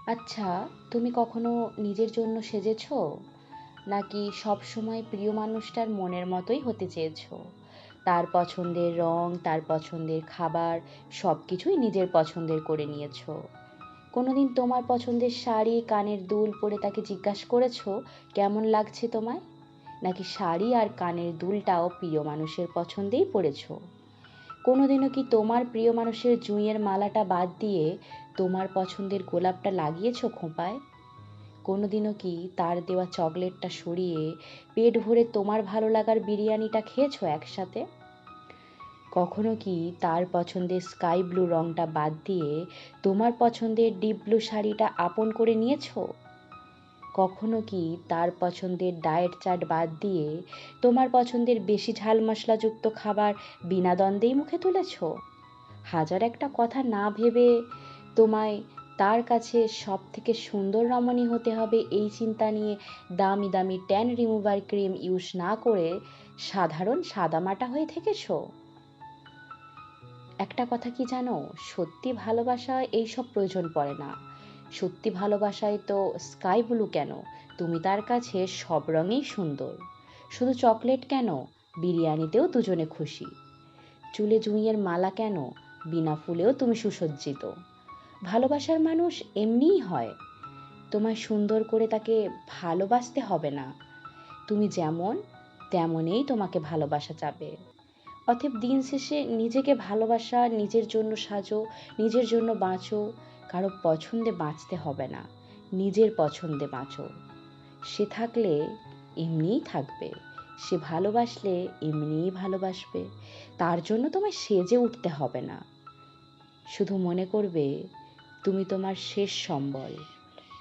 আচ্ছা, তুমি কখনো নিজের জন্য সেজেছো? নাকি সবসময় প্রিয় মানুষটার মনের মতোই হতে চেয়েছো? তার পছন্দের রং, তার পছন্দের খাবার সবকিছুই নিজের পছন্দের করে নিয়েছো। কোনোদিন তোমার পছন্দের শাড়ি, কানের দুল পরে তাকে জিজ্ঞাসা করেছো কেমন লাগছে তোমায়? নাকি শাড়ি আর কানের দুলটাও প্রিয় মানুষের পছন্দেই পরেছো? কোনোদিনও কি তোমার প্রিয় মানুষের জুঁইয়ের মালাটা বাদ দিয়ে তোমার পছন্দের গোলাপটা লাগিয়েছো খোঁপায়? কোনোদিনও কি তার দেওয়া চকলেটটা সরিয়ে পেট ভরে তোমার ভালো লাগার বিরিয়ানিটা খেয়েছো একসাথে? কখনো কি তার পছন্দের স্কাই ব্লু রংটা বাদ দিয়ে তোমার পছন্দের ডিপ ব্লু শাড়িটা আপন করে নিয়েছো? কখনো কি তার পছন্দের ডায়েট চার্ট বাদ দিয়ে তোমার পছন্দের বেশি ঝাল মশলাযুক্ত খাবার বিনা দ্বন্দ্বেই মুখে তুলেছো? হাজার একটা কথা না ভেবে তোমায় তার কাছে সব থেকে সুন্দর রমণী হতে হবে এই চিন্তা নিয়ে দামি দামি ট্যান রিমুভার ক্রিম ইউজ না করে সাধারণ সাদামাটা হয়ে থেকেছো? একটা কথা কি জানো, সত্যি ভালোবাসায় এইসব প্রয়োজন পড়ে না। সত্যি ভালোবাসায় তো স্কাই ব্লু কেন, তুমি তার কাছে সব রঙেই সুন্দর। শুধু চকলেট কেন, বিরিয়ানিতেও দুজনে খুশি। চুলে জুঁইয়ের মালা কেন, বিনা ফুলেও তুমি সুসজ্জিত। ভালোবাসার মানুষ এমনিই হয়, তোমায় সুন্দর করে তাকে ভালোবাসতে হবে না। তুমি যেমন তেমনই তোমাকে ভালোবাসা যাবে। অতএব দিন শেষে নিজেকে ভালোবাসা, নিজের জন্য সাজো, নিজের জন্য বাঁচো। কারো পছন্দে বাঁচতে হবে না, নিজের পছন্দে বাঁচো। সে থাকলে এমনিই থাকবে, সে ভালোবাসলে এমনিই ভালোবাসবে। তার জন্য তোমায় সেজে উঠতে হবে না। শুধু মনে করবে তুমি তোমার শেষ সম্বল,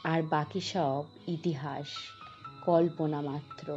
আর বাকি সব ইতিহাস, কল্পনা মাত্র।